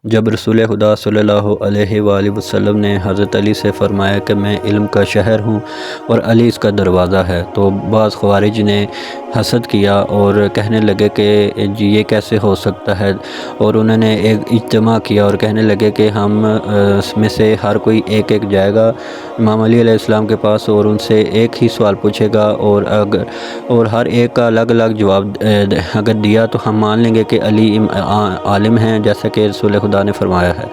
جب رسول خدا صلی اللہ علیہ وآلہ وسلم نے حضرت علی سے فرمایا کہ میں علم کا شہر ہوں اور علی اس کا دروازہ ہے، تو بعض خوارج نے حسد کیا اور کہنے لگے کہ جی یہ کیسے ہو سکتا ہے، اور انہوں نے ایک اجتماع کیا اور کہنے لگے کہ ہم اس میں سے ہر کوئی ایک جائے گا امام علی علیہ السلام کے پاس اور ان سے ایک ہی سوال پوچھے گا، اور ہر ایک کا الگ الگ جواب اگر دیا تو ہم مان لیں گے کہ علی عالم ہیں جیسا کہ رسول خدا نے فرمایا ہے۔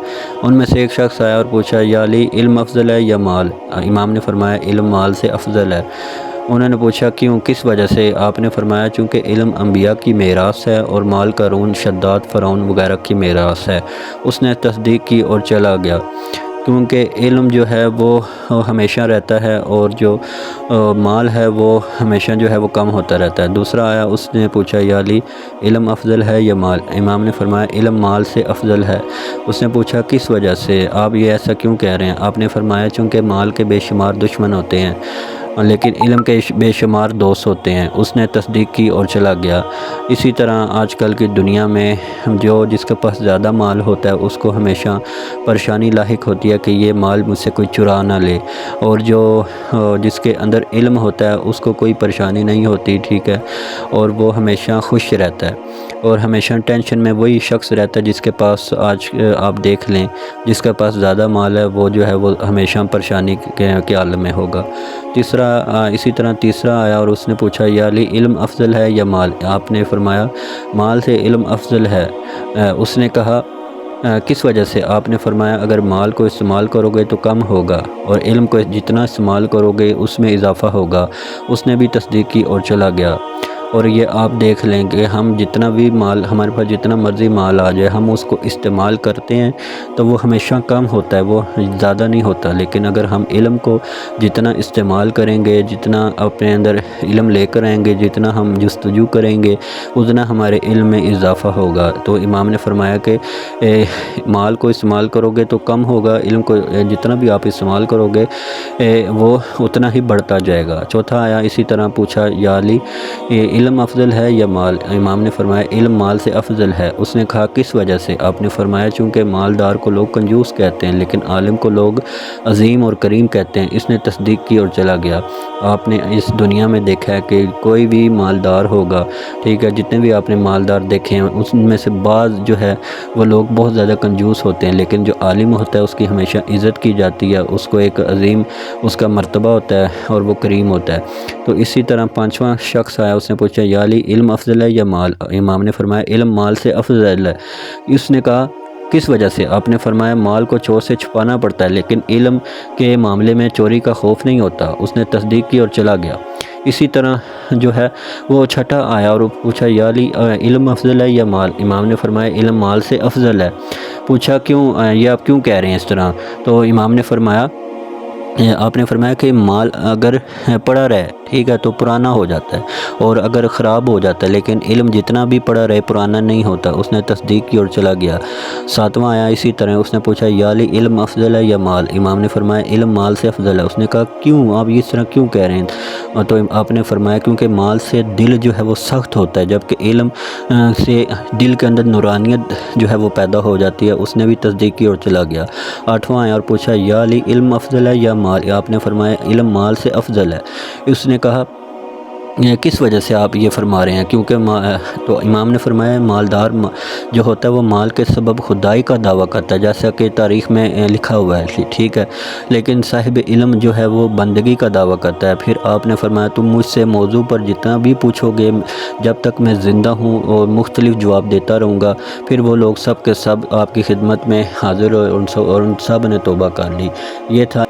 ان میں سے ایک شخص آیا اور پوچھا یا علی علم افضل ہے یا مال؟ امام نے فرمایا علم مال سے افضل ہے۔ انہوں نے پوچھا کیوں، کس وجہ سے؟ آپ نے فرمایا چونکہ علم انبیاء کی میراث ہے اور مال قارون، شداد، فرعون وغیرہ کی میراث ہے۔ اس نے تصدیق کی اور چلا گیا، کیونکہ علم جو ہے وہ ہمیشہ رہتا ہے اور جو مال ہے وہ ہمیشہ جو ہے وہ کم ہوتا رہتا ہے۔ دوسرا آیا، اس نے پوچھا یا علی علم افضل ہے یا مال؟ امام نے فرمایا علم مال سے افضل ہے۔ اس نے پوچھا کس وجہ سے، آپ یہ ایسا کیوں کہہ رہے ہیں؟ آپ نے فرمایا چونکہ مال کے بے شمار دشمن ہوتے ہیں لیکن علم کے بے شمار دوست ہوتے ہیں۔ اس نے تصدیق کی اور چلا گیا۔ اسی طرح آج کل کی دنیا میں جس کے پاس زیادہ مال ہوتا ہے اس کو ہمیشہ پریشانی لاحق ہوتی ہے کہ یہ مال مجھ سے کوئی چرا نہ لے، اور جس کے اندر علم ہوتا ہے اس کو کوئی پریشانی نہیں ہوتی، ٹھیک ہے، اور وہ ہمیشہ خوش رہتا ہے۔ اور ہمیشہ ٹینشن میں وہی شخص رہتا ہے جس کے پاس آج آپ دیکھ لیں جس کے پاس زیادہ مال ہے وہ جو ہے وہ ہمیشہ پریشانی کے عالم میں ہوگا۔ اسی طرح تیسرا آیا اور اس نے پوچھا یا علی علم افضل ہے یا مال؟ آپ نے فرمایا مال سے علم افضل ہے۔ اس نے کہا کس وجہ سے؟ آپ نے فرمایا اگر مال کو استعمال کرو گے تو کم ہوگا اور علم کو جتنا استعمال کرو گے اس میں اضافہ ہوگا۔ اس نے بھی تصدیق کی اور چلا گیا۔ اور یہ آپ دیکھ لیں کہ ہم جتنا بھی مال، ہمارے پاس جتنا مرضی مال آ جائے، ہم اس کو استعمال کرتے ہیں تو وہ ہمیشہ کم ہوتا ہے، وہ زیادہ نہیں ہوتا۔ لیکن اگر ہم علم کو جتنا استعمال کریں گے، جتنا اپنے اندر علم لے کر آئیں گے، جتنا ہم جستجو کریں گے، اتنا ہمارے علم میں اضافہ ہوگا۔ تو امام نے فرمایا کہ مال کو استعمال کرو گے تو کم ہوگا، علم کو جتنا بھی آپ استعمال کرو گے وہ اتنا ہی بڑھتا جائے گا۔ چوتھا آیا، اسی طرح پوچھا یا علی علم افضل ہے یا مال؟ امام نے فرمایا علم مال سے افضل ہے۔ اس نے کہا کس وجہ سے؟ آپ نے فرمایا چونکہ مالدار کو لوگ کنجوس کہتے ہیں لیکن عالم کو لوگ عظیم اور کریم کہتے ہیں۔ اس نے تصدیق کی اور چلا گیا۔ آپ نے اس دنیا میں دیکھا ہے کہ کوئی بھی مالدار ہوگا، ٹھیک ہے، جتنے بھی آپ نے مالدار دیکھے ہیں اس میں سے بعض جو ہے وہ لوگ بہت زیادہ کنجوس ہوتے ہیں، لیکن جو عالم ہوتا ہے اس کی ہمیشہ عزت کی جاتی ہے، اس کو ایک عظیم اس کا مرتبہ ہوتا ہے اور وہ کریم ہوتا ہے۔ تو اسی طرح پانچواں شخص آیا، اس نے پوچھا یا علی علم افضل ہے یا مال؟ امام نے فرمایا علم مال سے افضل ہے۔ اس نے کہا کس وجہ سے؟ آپ نے فرمایا مال کو چور سے چھپانا پڑتا ہے لیکن علم کے معاملے میں چوری کا خوف نہیں ہوتا۔ اس نے تصدیق کی اور چلا گیا۔ اسی طرح جو ہے وہ چھٹا آیا اور پوچھا یا علی علم افضل ہے یا مال؟ امام نے فرمایا علم مال سے افضل ہے۔ پوچھا کیوں، یہ آپ کیوں کہہ رہے ہیں اس طرح؟ تو امام نے فرمایا آپ نے فرمایا کہ مال اگر پڑا رہے، ٹھیک ہے، تو پرانا ہو جاتا ہے اور اگر خراب ہو جاتا ہے، لیکن علم جتنا بھی پڑا رہے پرانا نہیں ہوتا۔ اس نے تصدیق کی اور چلا گیا۔ ساتواں آیا، اسی طرح اس نے پوچھا یا علی علم افضل ہے یا مال؟ امام نے فرمایا علم مال سے افضل ہے۔ اس نے کہا کیوں، آپ اس طرح کیوں کہہ رہے ہیں؟ تو آپ نے فرمایا کیونکہ مال سے دل جو ہے وہ سخت ہوتا ہے جبکہ علم سے دل کے اندر نورانیت جو ہے وہ پیدا ہو جاتی ہے۔ اس نے بھی تصدیق کی اور چلا گیا۔ آٹھواں آیا اور پوچھا یا علی علم افضل ہے یا مال؟ آپ نے فرمایا علم مال سے افضل ہے۔ اس نے کہا کس وجہ سے آپ یہ فرما رہے ہیں؟ کیونکہ تو امام نے فرمایا مالدار جو ہوتا ہے وہ مال کے سبب خدائی کا دعویٰ کرتا ہے جیسا کہ تاریخ میں لکھا ہوا ہے، ٹھیک ہے، لیکن صاحب علم جو ہے وہ بندگی کا دعویٰ کرتا ہے۔ پھر آپ نے فرمایا تم مجھ سے موضوع پر جتنا بھی پوچھو گے جب تک میں زندہ ہوں اور مختلف جواب دیتا رہوں گا۔ پھر وہ لوگ سب کے سب آپ کی خدمت میں حاضر ہوئے اور ان سب نے توبہ کر لی۔ یہ تھا